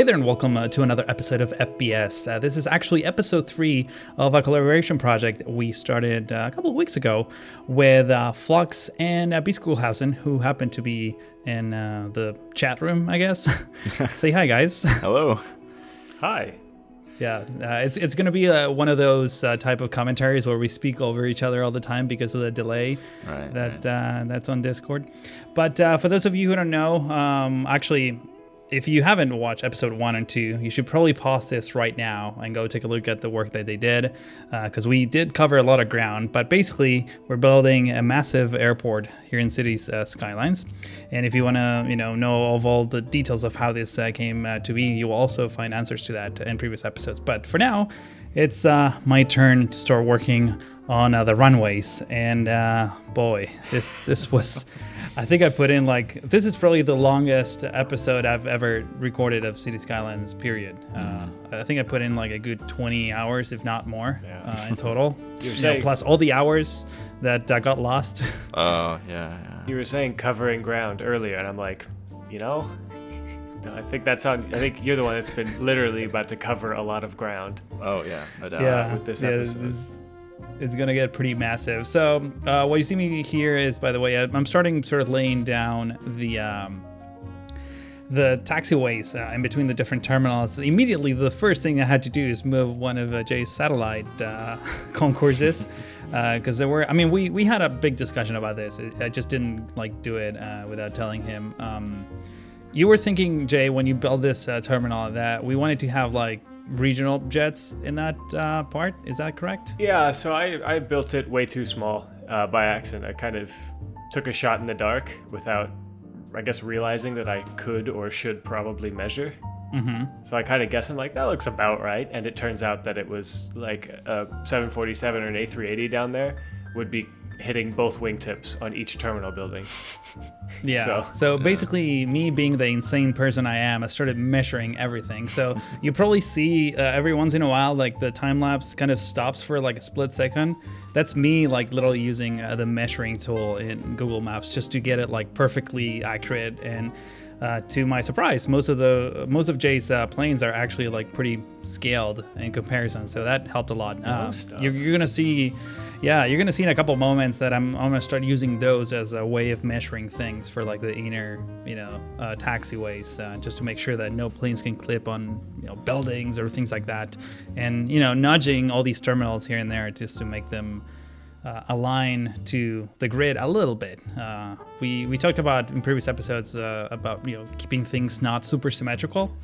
there, and welcome to another episode of FBS. This is actually episode 3 of a collaboration project we started a couple of weeks ago with Flux and B. Schoolhausen, who happen to be in the chat room, I guess. Say hi, guys. Hello. Hi. Yeah, it's going to be one of those type of commentaries where we speak over each other all the time because of the delay that's on Discord. But for those of you who don't know, actually, if you haven't watched episode 1 and 2, you should probably pause this right now and go take a look at the work that they did, because we did cover a lot of ground. But basically, we're building a massive airport here in Cities Skylines. And if you want to, know of all the details of how this came to be, you will also find answers to that in previous episodes. But for now, it's my turn to start working on the runways. And boy, this was... I think I put in this is probably the longest episode I've ever recorded of Cities Skylines, period. I think I put in a good 20 hours, if not more, in total. Plus all the hours that got lost. Oh, yeah. You were saying covering ground earlier, and I'm like, I think that's on. I think you're the one that's been literally about to cover a lot of ground. Oh, yeah. With this episode. It's going to get pretty massive. So what you see me here is, by the way, I'm starting sort of laying down the taxiways in between the different terminals. Immediately, the first thing I had to do is move one of Jay's satellite concourses, because we had a big discussion about this. I just didn't do it without telling him. You were thinking, Jay, when you built this terminal, that we wanted to have regional jets in that part. Is that correct? Yeah, so I built it way too small by accident. I kind of took a shot in the dark without, I guess, realizing that I could or should probably measure. Mm-hmm. So I kind of guessed, I'm like, that looks about right. And it turns out that it was a 747 or an A380 down there would be hitting both wingtips on each terminal building. Yeah. So basically, me being the insane person I am, I started measuring everything. So you probably see every once in a while, the time lapse kind of stops for a split second. That's me literally using the measuring tool in Google Maps just to get it perfectly accurate. And to my surprise, most of Jay's planes are actually pretty scaled in comparison. So that helped a lot. You're gonna see. Yeah, you're going to see in a couple moments that I'm going to start using those as a way of measuring things for the inner, taxiways, just to make sure that no planes can clip on, buildings or things like that. And, nudging all these terminals here and there just to make them align to the grid a little bit. We talked about in previous episodes about keeping things not super symmetrical,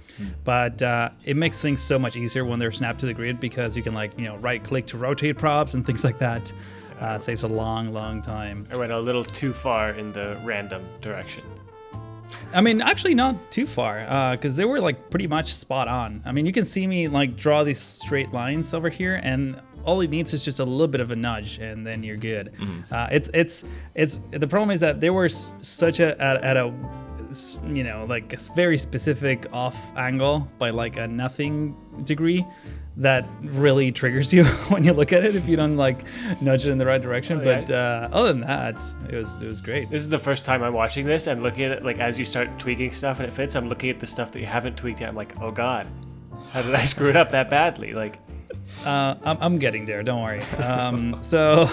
but it makes things so much easier when they're snapped to the grid, because you can right click to rotate props and things like that. It saves a long time. I went a little too far in the random direction. Actually not too far, because they were pretty much spot on. You can see me draw these straight lines over here, and all it needs is just a little bit of a nudge, and then you're good. Mm-hmm. It's the problem is that they were such at a a very specific off angle by a nothing degree that really triggers you when you look at it if you don't nudge it in the right direction. But other than that, it was great. This is the first time I'm watching this and looking at it as you start tweaking stuff and it fits. I'm looking at the stuff that you haven't tweaked yet. I'm like, oh god, how did I screw it up that badly? I'm getting there. Don't worry. So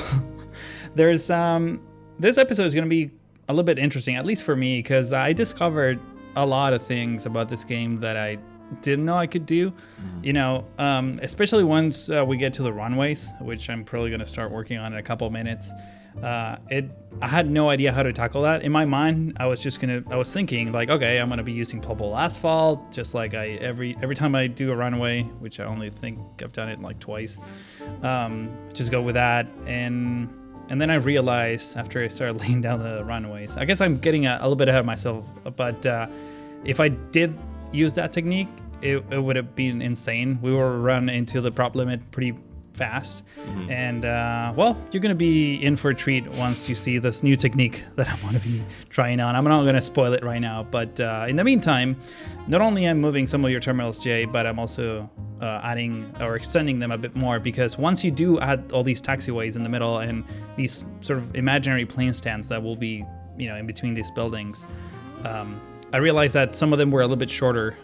there's this episode is going to be a little bit interesting, at least for me, because I discovered a lot of things about this game that I didn't know I could do. Especially once we get to the runways, which I'm probably going to start working on in a couple of minutes. I had no idea how to tackle that. In my mind, I was thinking okay, I'm gonna be using pluggable asphalt, just every time I do a runway, which I only think I've done it twice. Just go with that, and then I realized after I started laying down the runways, I guess I'm getting a little bit ahead of myself, but if I did use that technique, it would have been insane. We will run into the prop limit pretty fast. Mm-hmm. And you're gonna be in for a treat once you see this new technique that I'm gonna be trying on. I'm not gonna spoil it right now, but in the meantime, not only am I moving some of your terminals, Jay, but I'm also adding or extending them a bit more, because once you do add all these taxiways in the middle and these sort of imaginary plane stands that will be in between these buildings, I realized that some of them were a little bit shorter,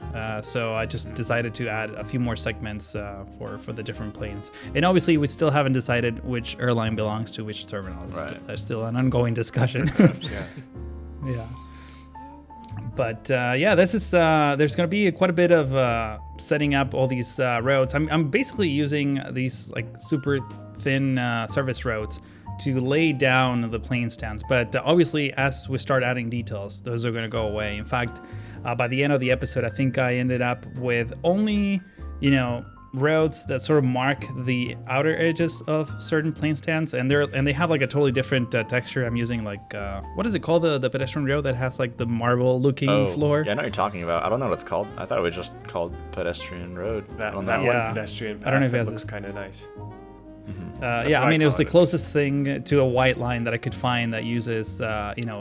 so I just decided to add a few more segments for the different planes. And obviously, we still haven't decided which airline belongs to which terminal. There's still an ongoing discussion. Yeah. But this is there's going to be quite a bit of setting up all these roads. I'm basically using these like super thin service roads to lay down the plane stands, but obviously as we start adding details, those are going to go away. In fact, by the end of the episode, I think I ended up with only roads that sort of mark the outer edges of certain plane stands, and they have like a totally different texture. I'm using like what is it called, the pedestrian road that has like the marble looking floor? Yeah, I know what you're talking about. I don't know what it's called. I thought it was just called pedestrian road. That one pedestrian path, I don't know if that looks kind of nice. I mean, it was the closest thing to a white line that I could find that uses,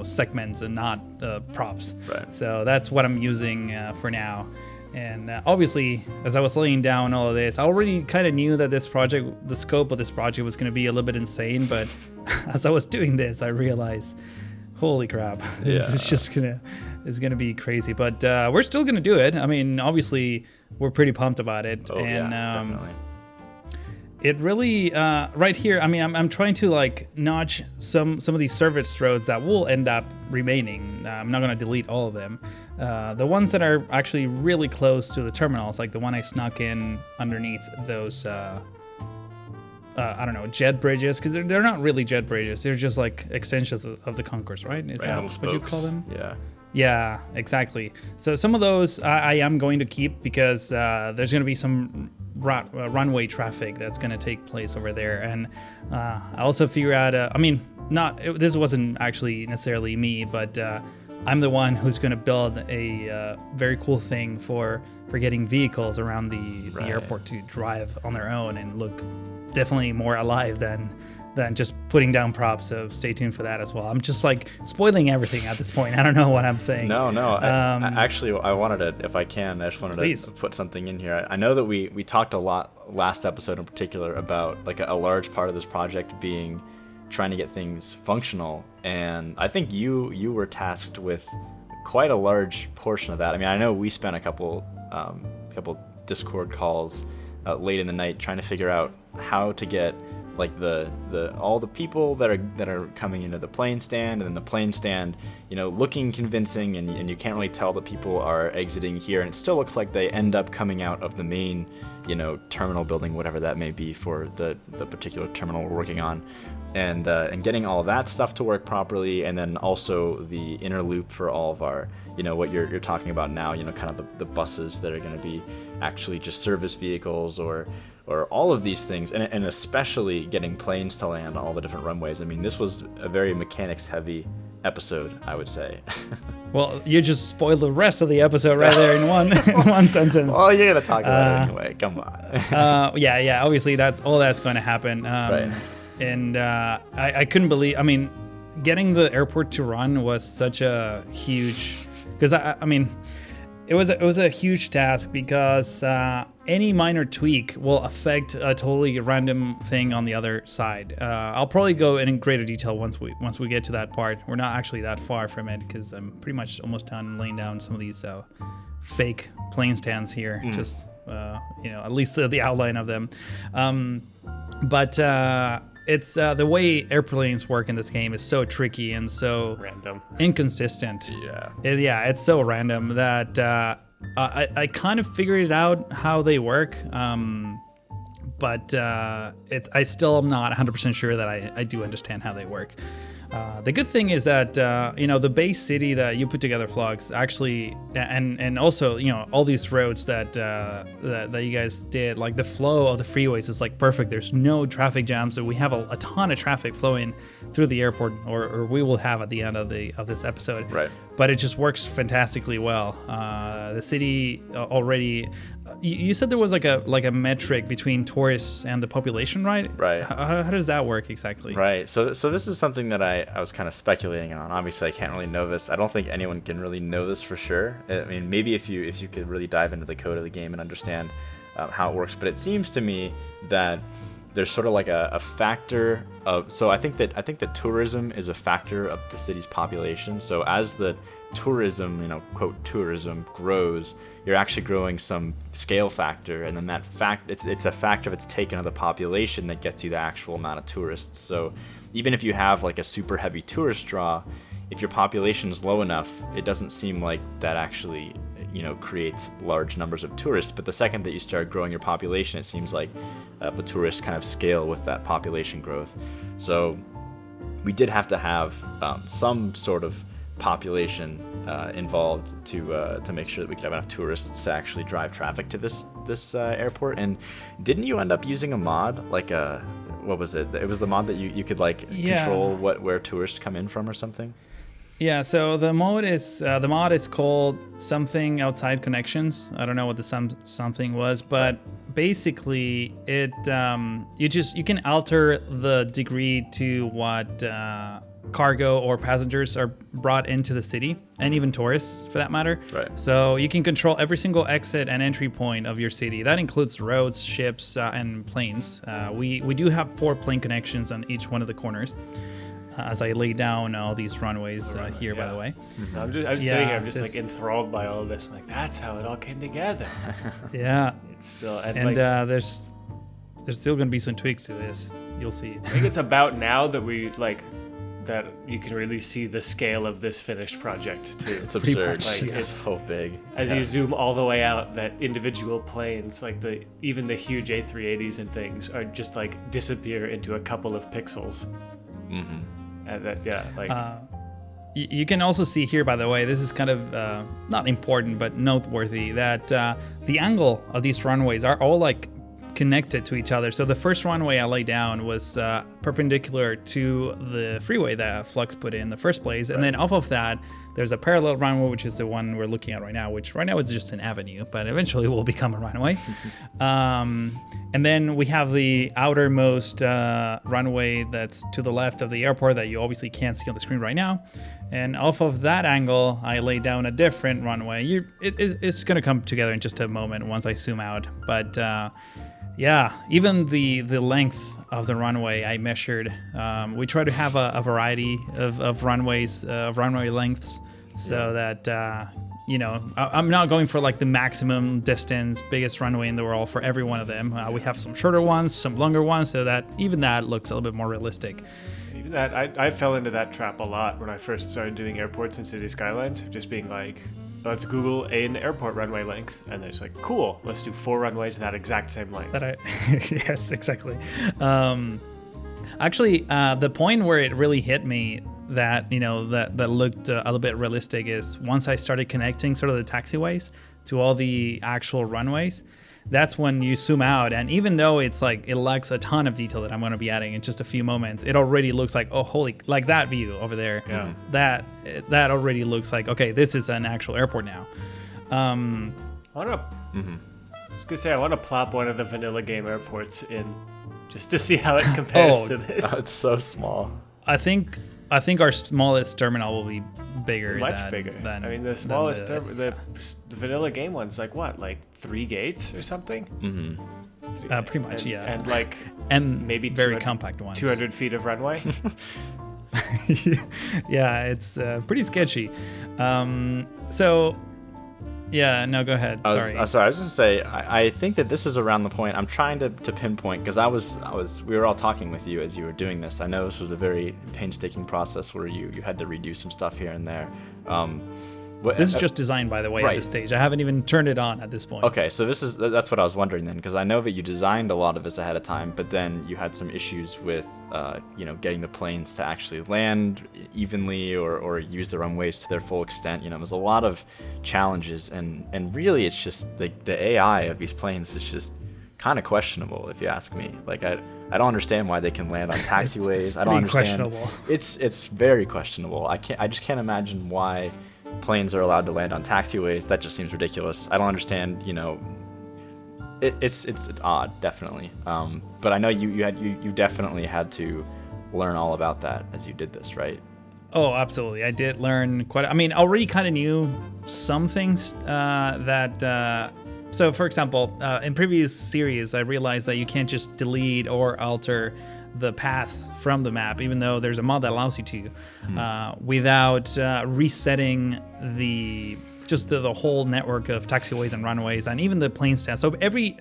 segments and not props. Right. So that's what I'm using for now. And obviously, as I was laying down all of this, I already kind of knew that the scope of this project was going to be a little bit insane. But as I was doing this, I realized, holy crap, this is just it's gonna be crazy. But we're still gonna do it. I mean, obviously, we're pretty pumped about it. Definitely. It really, right here, I mean, I'm trying to like notch some of these service roads that will end up remaining. I'm not going to delete all of them. The ones that are actually really close to the terminals, like the one I snuck in underneath those, I don't know, jet bridges, because they're not really jet bridges. They're just like extensions of the concourse, right? Is that what you call them? Yeah. Yeah, exactly. So some of those I am going to keep because there's going to be some runway traffic that's going to take place over there. And I also figure out, this wasn't actually necessarily me, but I'm the one who's going to build a very cool thing for getting vehicles around the airport to drive on their own and look definitely more alive than just putting down props. So stay tuned for that as well. I'm just like spoiling everything at this point. I don't know what I'm saying. No. I wanted to, if I can, I just wanted to put something in here. I know that we talked a lot last episode in particular about like a large part of this project being trying to get things functional. And I think you were tasked with quite a large portion of that. I mean, I know we spent a couple Discord calls late in the night trying to figure out how to get like the all the people that are coming into the plane stand, and then the plane stand, looking convincing, and you can't really tell that people are exiting here, and it still looks like they end up coming out of the main, terminal building, whatever that may be for the particular terminal we're working on, and getting all that stuff to work properly, and then also the inner loop for all of our, what you're talking about now, kind of the buses that are going to be actually just service vehicles or all of these things, and especially getting planes to land on all the different runways. I mean, this was a very mechanics-heavy episode, I would say. Well, you just spoiled the rest of the episode right there in one sentence. Well, you're gonna talk about it anyway. Come on. Yeah. Obviously, that's going to happen. Right. And I couldn't believe. I mean, getting the airport to run was such a huge. Because I mean, it was a huge task because any minor tweak will affect a totally random thing on the other side. I'll probably go in greater detail once we get to that part. We're not actually that far from it because I'm pretty much almost done laying down some of these fake plane stands here. Just at least the outline of them. But it's the way airplanes work in this game is so tricky and so random, inconsistent. Yeah, it's so random that I kind of figured it out how they work, but I still am not 100% sure that I do understand how they work. The good thing is that the base city that you put together, Vlogs, actually, and also all these roads that you guys did, like the flow of the freeways is like perfect. There's no traffic jams, so we have a ton of traffic flowing through the airport, or we will have at the end of this episode. Right. But it just works fantastically well. The city already. You said there was like a metric between tourists and the population, right? Right. How does that work exactly? Right. So this is something that I was kind of speculating on. Obviously, I can't really know this. I don't think anyone can really know this for sure. I mean, maybe if you could really dive into the code of the game and understand how it works. But it seems to me that there's sort of like a factor of, so I think that tourism is a factor of the city's population. So as the tourism, quote tourism, grows, you're actually growing some scale factor, and then that fact, it's a factor that's taken of the population that gets you the actual amount of tourists. So even if you have like a super heavy tourist draw, if your population is low enough, it doesn't seem like that actually creates large numbers of tourists. But the second that you start growing your population, it seems like the tourists kind of scale with that population growth. So we did have to have some sort of population involved to make sure that we could have enough tourists to actually drive traffic to this airport. And didn't you end up using a mod, like what was it? It was the mod that you could control where tourists come in from or something? Yeah, so the mod is called something outside connections. I don't know what the something was, but basically it you can alter the degree to what cargo or passengers are brought into the city, and even tourists for that matter. Right. So you can control every single exit and entry point of your city. That includes roads, ships, and planes. We do have 4 plane connections on each one of the corners. As I lay down all these runways here, by the way. Mm-hmm. I'm just sitting here, I'm just like enthralled by all of this. I'm like, that's how it all came together. Yeah. It's still, there's still going to be some tweaks to this. You'll see. I think it's about now that that you can really see the scale of this finished project too. It's absurd. Much, it's so big. As you zoom all the way out, that individual planes, like even the huge A380s and things, are just like disappear into a couple of pixels. Mm-hmm. And you can also see here, by the way, this is kind of not important but noteworthy, that the angle of these runways are all like connected to each other. So the first runway I laid down was perpendicular to the freeway that Flux put in the first place, and then off of that there's a parallel runway, which is the one we're looking at right now, which right now is just an avenue, but eventually will become a runway. And then we have the outermost runway that's to the left of the airport that you obviously can't see on the screen right now. And off of that angle, I laid down a different runway. It's going to come together in just a moment once I zoom out. But yeah, even the length of the runway I measured. We try to have a variety of runways, of runway lengths, so that I'm not going for like the maximum distance, biggest runway in the world for every one of them. We have some shorter ones, some longer ones, so that even that looks a little bit more realistic. Even that, I fell into that trap a lot when I first started doing airports in Cities Skylines, just being like, let's Google an airport runway length, and it's like, cool, let's do 4 runways that exact same length. Yes, exactly. Actually, the point where it really hit me that that looked a little bit realistic is once I started connecting sort of the taxiways to all the actual runways. That's when you zoom out, and even though it's like it lacks a ton of detail that I'm going to be adding in just a few moments, it already looks like, oh holy, like that view over there. Yeah. That already looks like, okay, this is an actual airport now. I was gonna say I want to plop one of the vanilla game airports in just to see how it compares to this. Oh, it's so small. I think our smallest terminal will be bigger. Much bigger. Than, I mean, the smallest the vanilla game one's like what, like 3 gates or something? Mm-hmm. Pretty much, yeah. And maybe very compact ones. 200 feet of runway. Yeah, it's pretty sketchy. So. Yeah, no, go ahead. Sorry. I was just gonna say, I think that this is around the point I'm trying to pinpoint, because we were all talking with you as you were doing this. I know this was a very painstaking process where you had to redo some stuff here and there. This is just designed, by the way, right. At this stage. I haven't even turned it on at this point. Okay, so that's what I was wondering then, because I know that you designed a lot of this ahead of time, but then you had some issues with, getting the planes to actually land evenly or use the runways to their full extent. There's a lot of challenges, and really it's just the AI of these planes is just kind of questionable, if you ask me. Like I don't understand why they can land on taxiways. it's I don't understand. Questionable. It's very questionable. I just can't imagine why planes are allowed to land on taxiways. That just seems ridiculous. I don't understand. It's odd, definitely. But I know you definitely had to learn all about that as you did this, right? Oh, absolutely. I did learn I already kind of knew some things that So for example, in previous series, I realized that you can't just delete or alter the paths from the map, even though there's a mod that allows you to, without resetting the whole network of taxiways and runways and even the plane stands. So every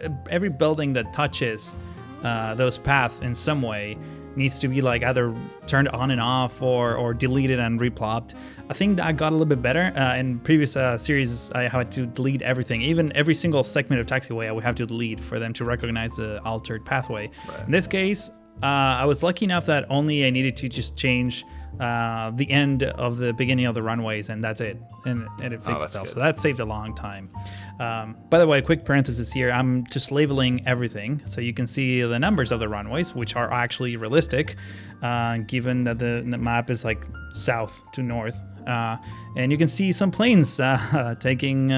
building that touches those paths in some way needs to be like either turned on and off or deleted and replopped. I think that got a little bit better. In previous series, I had to delete everything. Even every single segment of taxiway I would have to delete for them to recognize the altered pathway. Right. In this case, I was lucky enough that only I needed to just change the end of the beginning of the runways, and that's it. And it fixed itself. Good. So that saved a long time. By the way, quick parenthesis here, I'm just labeling everything so you can see the numbers of the runways, which are actually realistic, given that the map is like south to north. And you can see some planes taking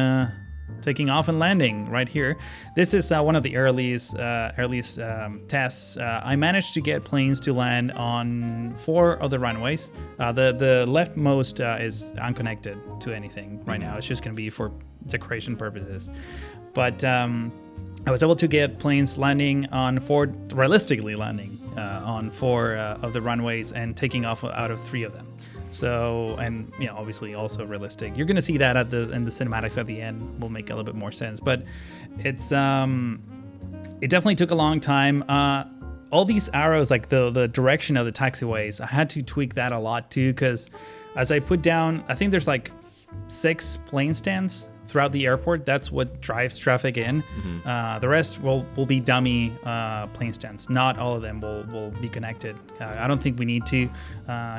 off and landing right here. This is one of the earliest tests. I managed to get planes to land on 4 of the runways. The leftmost is unconnected to anything right now. It's just going to be for decoration purposes. But I was able to get planes landing on 4, realistically landing on 4 of the runways and taking off out of 3 of them. So, and obviously also realistic. You're gonna see that in the cinematics at the end will make a little bit more sense. But it's it definitely took a long time. All these arrows, like the direction of the taxiways, I had to tweak that a lot too, because as I put down, I think there's like 6 plane stands throughout the airport. That's what drives traffic in. The rest will be dummy plane stands. Not all of them will be connected. I don't think we need to.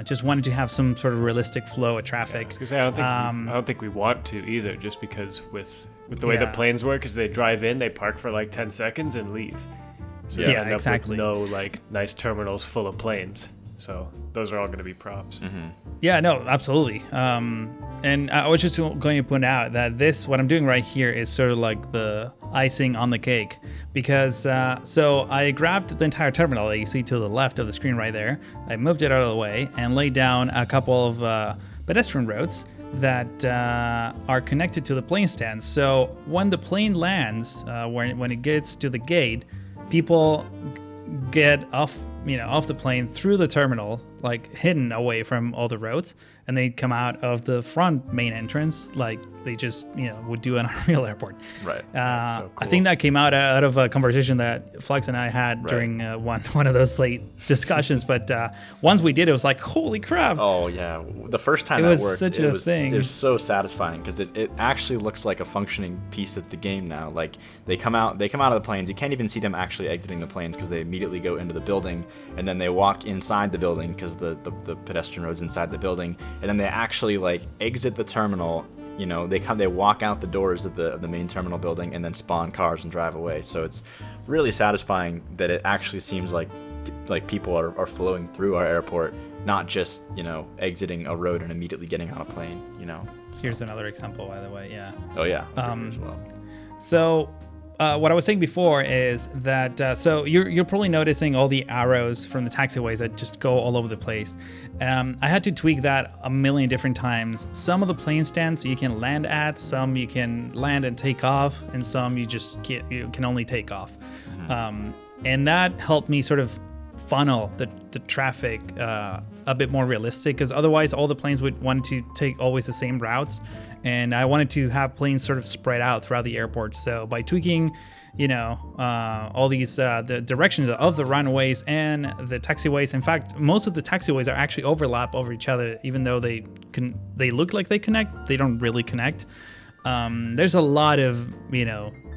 Just wanted to have some sort of realistic flow of traffic. I was gonna say, I don't think we want to either, just because with the way the planes work, is they drive in, they park for like 10 seconds and leave. So you end up with no like nice terminals full of planes. So those are all going to be props. Yeah, no, absolutely. And I was just going to point out that what I'm doing right here is sort of like the icing on the cake, because so I grabbed the entire terminal that you see to the left of the screen right there. I moved it out of the way and laid down a couple of pedestrian roads that are connected to the plane stands. So when the plane lands, when it gets to the gate, people get off the plane through the terminal, like hidden away from all the roads, and they come out of the front main entrance like they just would do in a real airport. Right. So cool. I think that came out of a conversation that Flex and I had during one of those late discussions. But once we did, it was like, holy crap! Oh yeah, the first time it was worked, such a thing. It was so satisfying because it actually looks like a functioning piece of the game now. Like they come out of the planes. You can't even see them actually exiting the planes because they immediately go into the building, and then they walk inside the building because the pedestrian road's inside the building, and then they actually like exit the terminal. They walk out the doors of the main terminal building and then spawn cars and drive away. So it's really satisfying that it actually seems like people are flowing through our airport, not just exiting a road and immediately getting on a plane. So. Here's another example, by the way. Yeah. Oh yeah. As well. So. What I was saying before is that so you're probably noticing all the arrows from the taxiways that just go all over the place. I had to tweak that a million different times. Some of the plane stands you can land at, some you can land and take off, and some you can only take off. And that helped me sort of funnel the traffic a bit more realistic, because otherwise all the planes would want to take always the same routes, and I wanted to have planes sort of spread out throughout the airport. So by tweaking all these the directions of the runways and the taxiways, in fact most of the taxiways are actually overlap over each other, even though they look like they connect, they don't really connect. There's a lot of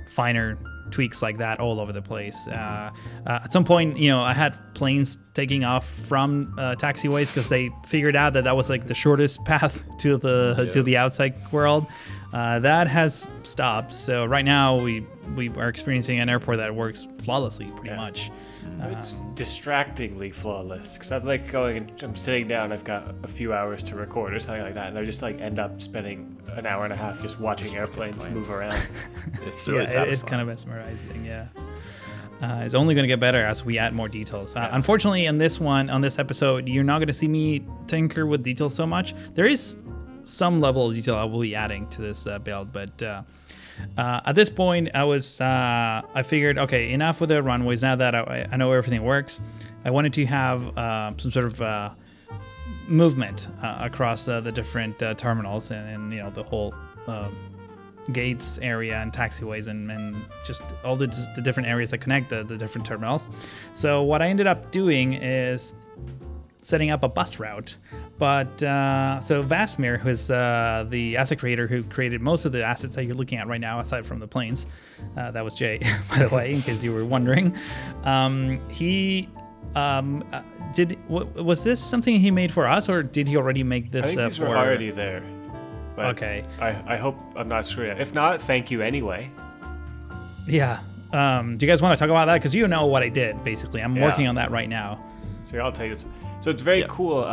finer tweaks like that all over the place. At some point, I had planes taking off from taxiways because they figured out that was like the shortest path to the outside world. That has stopped. So right now we are experiencing an airport that works flawlessly, pretty much. It's distractingly flawless, because I'm like I'm sitting down, I've got a few hours to record or something like that, and I just like end up spending an hour and a half just watching airplanes move around. It's really satisfying. It's kind of mesmerizing. Yeah. It's only going to get better as we add more details. Unfortunately, on this episode, you're not going to see me tinker with details so much. There is some level of detail I will be adding to this build, but At this point, I figured, okay, enough with the runways. Now that I know everything works, I wanted to have some sort of movement across the different terminals and the whole gates area and taxiways and just all the different areas that connect the different terminals. So what I ended up doing is setting up a bus route. But so Vasmir, who's the asset creator who created most of the assets that you're looking at right now, aside from the planes, that was Jay, by the way, in case you were wondering. He was this something he made for us, or did he already make this? I think these were already there. But okay. I hope I'm not screwing up. If not, thank you anyway. Yeah. Do you guys want to talk about that? Because you know what I did, basically. I'm working on that right now. So I'll tell you this. So it's very cool.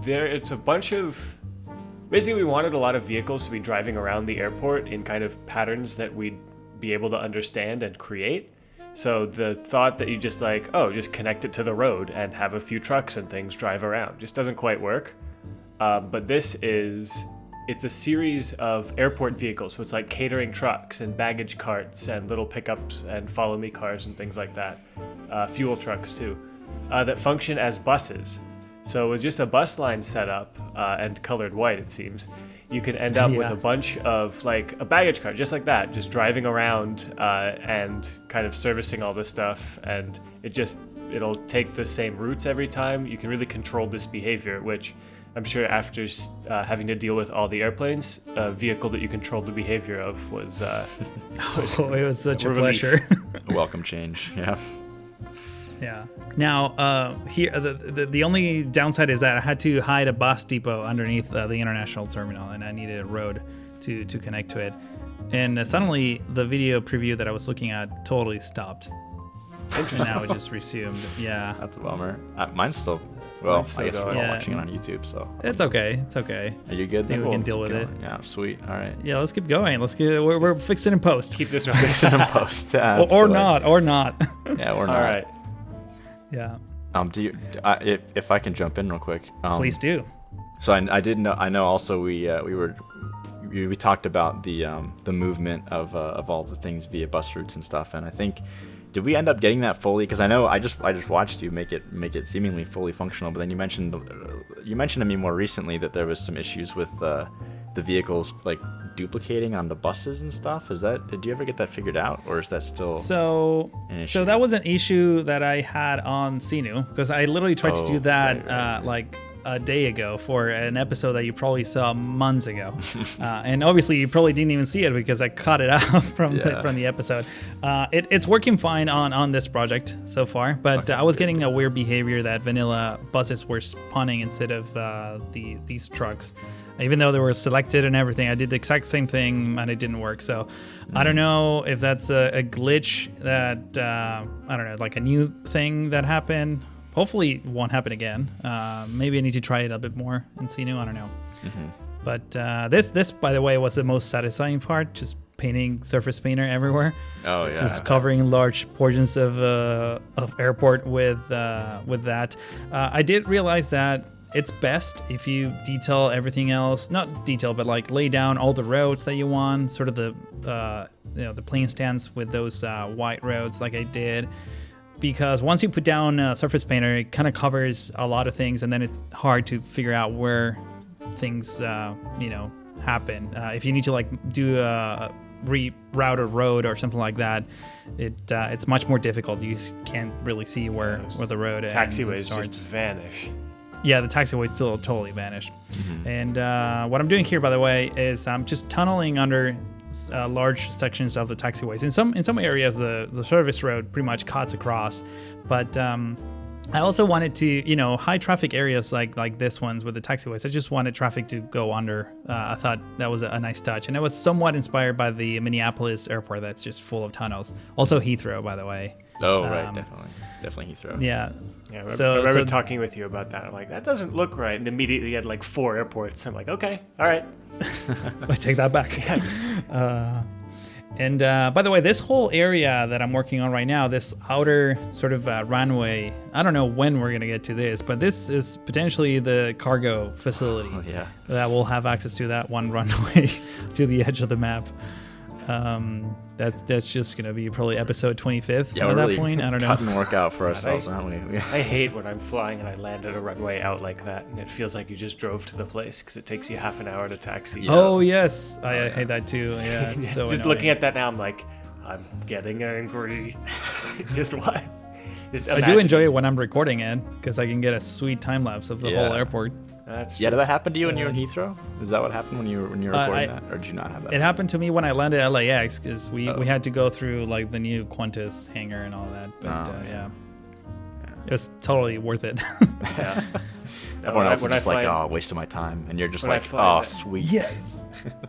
It's a bunch of... Basically, we wanted a lot of vehicles to be driving around the airport in kind of patterns that we'd be able to understand and create. So the thought that you just just connect it to the road and have a few trucks and things drive around just doesn't quite work. But it's a series of airport vehicles. So it's like catering trucks and baggage carts and little pickups and follow me cars and things like that. Fuel trucks too, that function as buses. So with just a bus line set up and colored white, it seems, you can end up with a bunch of like a baggage cart, just like that, just driving around and kind of servicing all this stuff. And it'll take the same routes every time. You can really control this behavior, which I'm sure after having to deal with all the airplanes, a vehicle that you controlled the behavior of was it was such a pleasure. A welcome change, yeah. Yeah. Now, here the only downside is that I had to hide a bus depot underneath the international terminal, and I needed a road to connect to it. And suddenly, the video preview that I was looking at totally stopped. Interesting. And now it just resumed. Yeah. That's a bummer. Mine's still... Well, I guess we're all Yeah. watching it on YouTube, so... It's okay. It's okay. Are you good? Maybe we can deal with it. Yeah, sweet. All right. Yeah, let's keep going. We're fixing in post. Keep this running. Fix it in post. or not. Yeah, or not. All right. Yeah. If I can jump in real quick. Please do. So I did know. I know. Also, we talked about the movement of all the things via bus routes and stuff, and I think, did we end up getting that fully? Because I know I just watched you make it seemingly fully functional, but then you mentioned to me more recently that there was some issues with the vehicles like duplicating on the buses and stuff. Did you ever get that figured out, or is that still an issue? So that was an issue that I had on Sinu, because I literally tried to do that right. like a day ago for an episode that you probably saw months ago, and obviously you probably didn't even see it because I cut it out from the episode. It's working fine on this project so far, but I was getting a weird behavior that vanilla buses were spawning instead of these trucks. Even though they were selected and everything, I did the exact same thing and it didn't work. So I don't know if that's a glitch that, I don't know, like a new thing that happened. Hopefully it won't happen again. Maybe I need to try it a bit more and see new. I don't know. Mm-hmm. But this, by the way, was the most satisfying part. Just painting surface painter everywhere. Oh yeah. Just covering large portions of airport with that. I did realize that it's best if you detail everything else. Not detail, but like lay down all the roads that you want. Sort of the plane stands with those white roads, like I did. Because once you put down surface painter, it kind of covers a lot of things, and then it's hard to figure out where things, happen. If you need to like do reroute a road or something like that, it's much more difficult. You can't really see where the road ends. Taxiways just vanish. Yeah, the taxiways still totally vanished. Mm-hmm. And what I'm doing here, by the way, is I'm just tunneling under large sections of the taxiways. In some areas, the service road pretty much cuts across, but I also wanted to, high traffic areas like this ones with the taxiways, I just wanted traffic to go under. I thought that was a nice touch, and it was somewhat inspired by the Minneapolis airport that's just full of tunnels. Also Heathrow, by the way. Oh, right, definitely Heathrow. Yeah. Yeah, I remember talking with you about that. I'm like, that doesn't look right. And immediately you had like 4 airports. I'm like, okay, all right. I take that back. And by the way, this whole area that I'm working on right now, this outer sort of runway, I don't know when we're going to get to this, but this is potentially the cargo facility that will have access to that one runway to the edge of the map. That's just gonna be probably episode 25th Yeah, at really that point. I don't know. Cut and work out for ourselves, aren't we? I hate when I'm flying and I land at a runway out like that, and it feels like you just drove to the place because it takes you half an hour to taxi. Yeah. Oh yes, I hate that too. Yeah, it's so just annoying. looking at that now, I'm like, I'm getting angry. Just why? I do enjoy it when I'm recording it because I can get a sweet time lapse of the whole airport. That's did that happen to you when you were in Heathrow? Is that what happened when you were recording that, or did you not have that? It happened to me when I landed at LAX because we had to go through like the new Qantas hangar and all that. But it was totally worth it. Yeah. Everyone else is just like, oh, wasted my time, and you're just like, oh, sweet. Yes.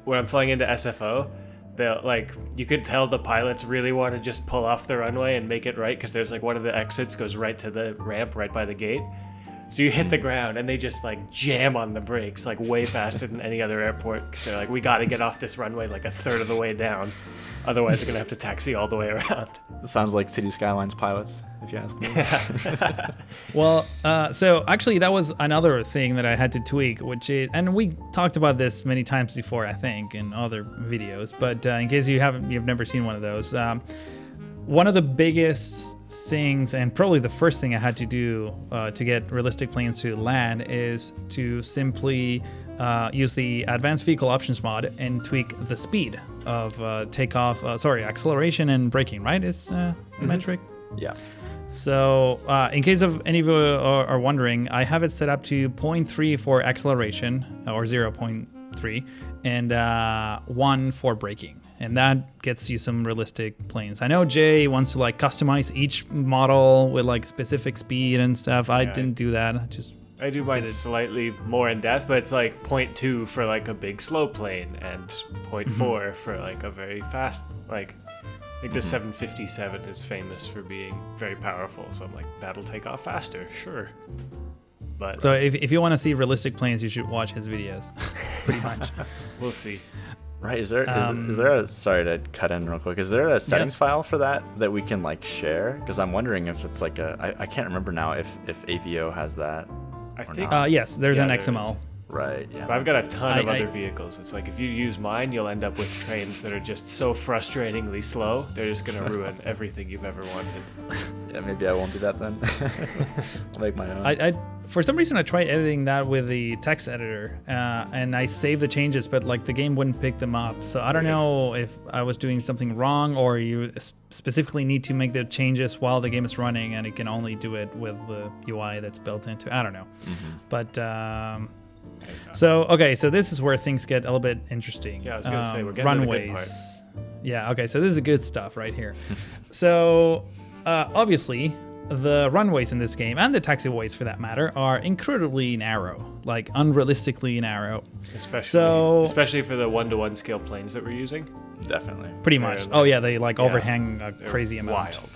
When I'm flying into SFO, they'll like, you could tell the pilots really want to just pull off the runway and make it right because there's like one of the exits goes right to the ramp right by the gate. So you hit the ground and they just like jam on the brakes like way faster than any other airport because they're like, we got to get off this runway like a third of the way down. Otherwise, we're going to have to taxi all the way around. It sounds like Cities Skylines pilots, if you ask me. Well, so actually that was another thing that I had to tweak, which is, and we talked about this many times before, I think, in other videos, but in case you've never seen one of those, one of the biggest things, and probably the first thing I had to do to get realistic planes to land is to simply use the advanced vehicle options mod and tweak the speed of acceleration and braking, right? Is metric? Yeah. So in case of any of you are wondering, I have it set up to 0.3 for acceleration, or 0.3, and 1 for braking. And that gets you some realistic planes. I know Jay wants to like customize each model with like specific speed and stuff. I didn't do that. I do mine slightly more in depth, but it's like 0.2 for like a big slow plane and 0.4 for like a very fast, like I think the 757 is famous for being very powerful. So I'm like, that'll take off faster, sure. But so if you want to see realistic planes, you should watch his videos. Pretty much. We'll see. Right, is there a, sorry to cut in real quick, is there a settings file for that we can like share? Because I'm wondering if it's like I can't remember now if AVO has that. I think yes, there's an XML. Right, yeah. But I've got a ton of other vehicles. It's like if you use mine, you'll end up with trains that are just so frustratingly slow. They're just going to ruin everything you've ever wanted. Yeah, maybe I won't do that then. I'll make my own. For some reason, I tried editing that with the text editor, and I saved the changes, but like the game wouldn't pick them up. So I don't know if I was doing something wrong, or you specifically need to make the changes while the game is running, and it can only do it with the UI that's built into. I don't know, but. So this is where things get a little bit interesting. Yeah, I was gonna say we're getting Runways. to the good part. Yeah, okay, so this is good stuff right here. So obviously the runways in this game, and the taxiways for that matter, are incredibly narrow, like unrealistically narrow. Especially for the 1-to-1 scale planes that we're using. Definitely. Pretty much. Oh yeah, they like overhang a crazy amount. Wild.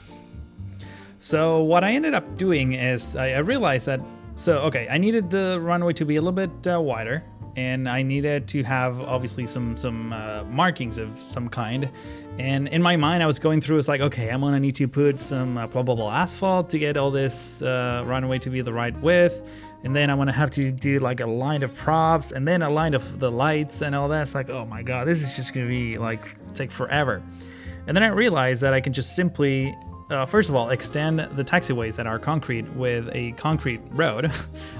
So what I ended up doing is I realized that I needed the runway to be a little bit wider, and I needed to have obviously some markings of some kind. And in my mind, I was going through, it's like, okay, I'm gonna need to put some blah blah blah asphalt to get all this runway to be the right width, and then I'm gonna have to do like a line of props, and then a line of the lights and all that. It's like, oh my god, this is just gonna be like take forever. And then I realized that I can just simply first of all, extend the taxiways that are concrete with a concrete road,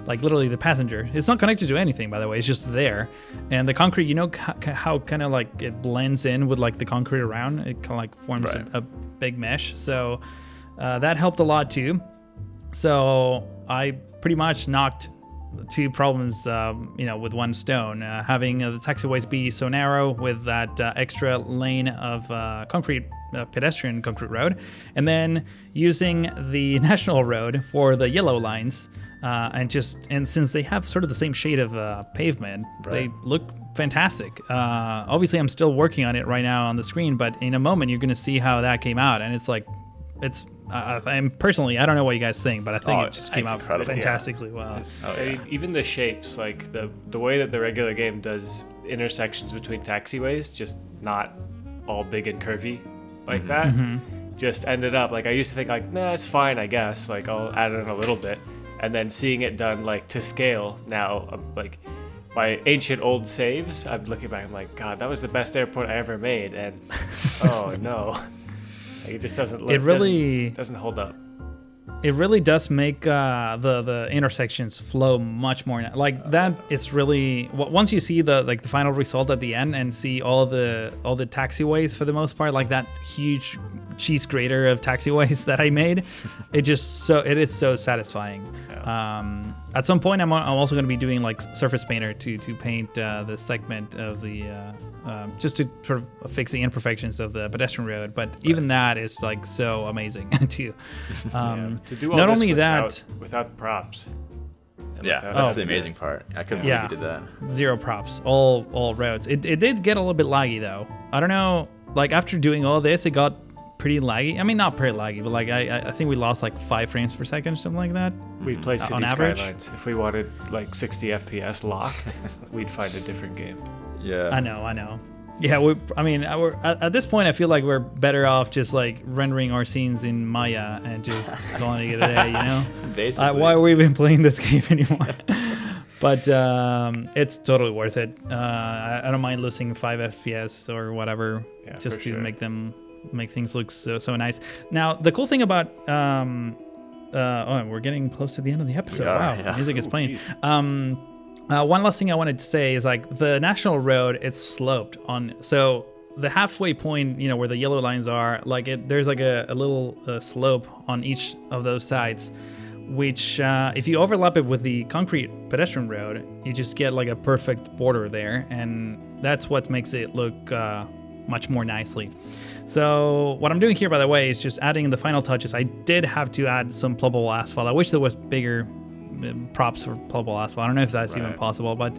like literally the passenger. It's not connected to anything, by the way. It's just there. And the concrete, you know how kind of like it blends in with like the concrete around. It kind of like forms a big mesh. So that helped a lot too. So I pretty much knocked two problems, with one stone. Having the taxiways be so narrow with that extra lane of concrete pedestrian concrete road, and then using the national road for the yellow lines, and since they have sort of the same shade of pavement, they look fantastic. Obviously, I'm still working on it right now on the screen, but in a moment you're going to see how that came out, and I'm personally, I don't know what you guys think, but I think it just came out fantastically well. Even the shapes, like the way that the regular game does intersections between taxiways, just not all big and curvy like that, just ended up like, I used to think like, nah, it's fine, I guess, like I'll add in a little bit, and then seeing it done like to scale now, like my ancient old saves, I'm looking back, I'm like, God, that was the best airport I ever made, and oh no, like, it just doesn't look. It really doesn't hold up. It really does make the intersections flow much more. Like that, it's really once you see the final result at the end and see all the taxiways for the most part, like that huge cheese grater of taxiways that I made, it is so satisfying. Yeah. At some point, I'm also going to be doing like Surface Painter to paint the segment of the just to sort of fix the imperfections of the pedestrian road. But even that is like so amazing too. To do all not this only without props. That's the amazing part. I couldn't believe you did that. Zero props, all roads. It did get a little bit laggy though. I don't know. Like after doing all this, it got pretty laggy. I mean, not pretty laggy, but like I think we lost like 5 frames per second or something like that. We'd play Cities average. Skylines. If we wanted like 60 FPS locked, we'd find a different game. Yeah. I know. Yeah, we're at this point, I feel like we're better off just like rendering our scenes in Maya and just calling it a day, you know? Basically. Why are we even playing this game anymore? But it's totally worth it. I don't mind losing 5 FPS or whatever just to make things look so nice. Now, the cool thing about we're getting close to the end of the episode. Wow, music is playing. One last thing I wanted to say is like the national road, it's sloped on, so the halfway point, you know, where the yellow lines are, like there's like a little slope on each of those sides, which if you overlap it with the concrete pedestrian road, you just get like a perfect border there, and that's what makes it look much more nicely. So what I'm doing here, by the way, is just adding the final touches. I did have to add some pluggable asphalt. I wish there was bigger props for pluggable asphalt. I don't know if that's even possible, but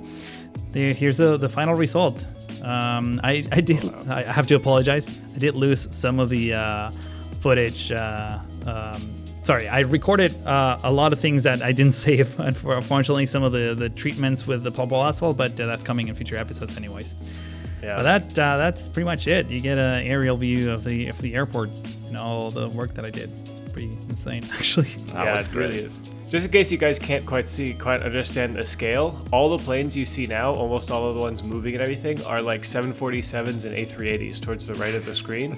here's the final result. I have to apologize. I did lose some of the footage. Sorry, I recorded a lot of things that I didn't save, unfortunately, some of the treatments with the pluggable asphalt, but that's coming in future episodes anyways. Yeah. But that's pretty much it. You get an aerial view of the airport and all the work that I did. It's pretty insane, actually. It really is. Just in case you guys can't quite understand the scale, all the planes you see now, almost all of the ones moving and everything, are like 747s and A380s towards the right of the screen.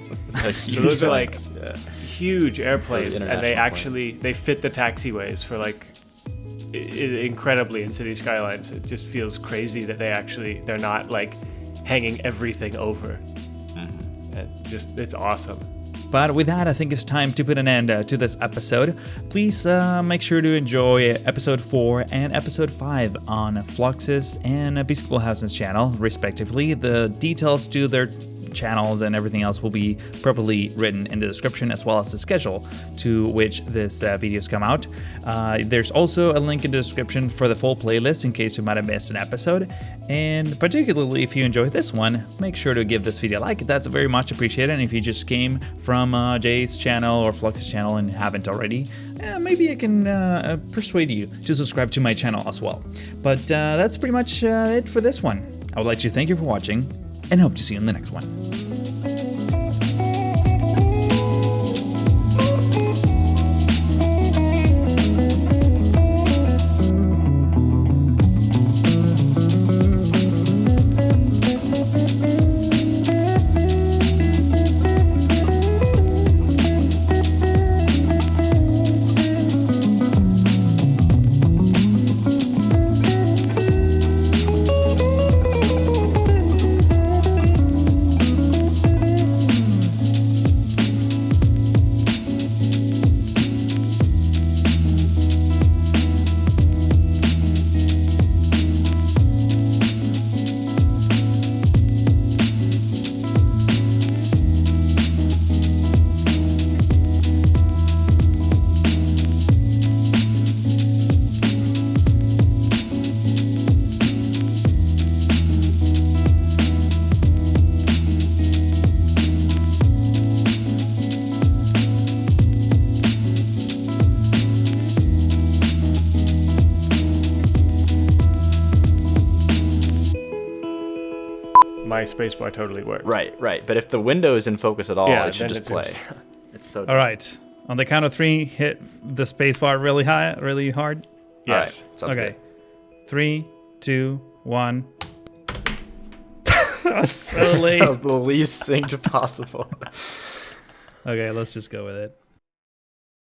So those are like huge airplanes, and they fit the taxiways for like incredibly in Cities Skylines. It just feels crazy that they're not like hanging everything over. And just, it's awesome. But with that, I think it's time to put an end to this episode. Please make sure to enjoy episode 4 and episode 5 on Fluxus and Beast Schoolhouse's channel, respectively. The details to their channels and everything else will be properly written in the description, as well as the schedule to which this videos come out. There's also a link in the description for the full playlist in case you might have missed an episode. And particularly if you enjoyed this one, make sure to give this video a like. That's very much appreciated. And if you just came from Jay's channel or Flux's channel and haven't already, maybe I can persuade you to subscribe to my channel as well. But that's pretty much it for this one. I would like to thank you for watching, and hope to see you in the next one. My spacebar totally works. Right. But if the window is in focus at all, it should just play. It's so dumb. All right. On the count of 3, hit the spacebar really hard. Yes. All right. Sounds good. 3, 2, 1. That's so late. That was the least synced possible. Okay, let's just go with it.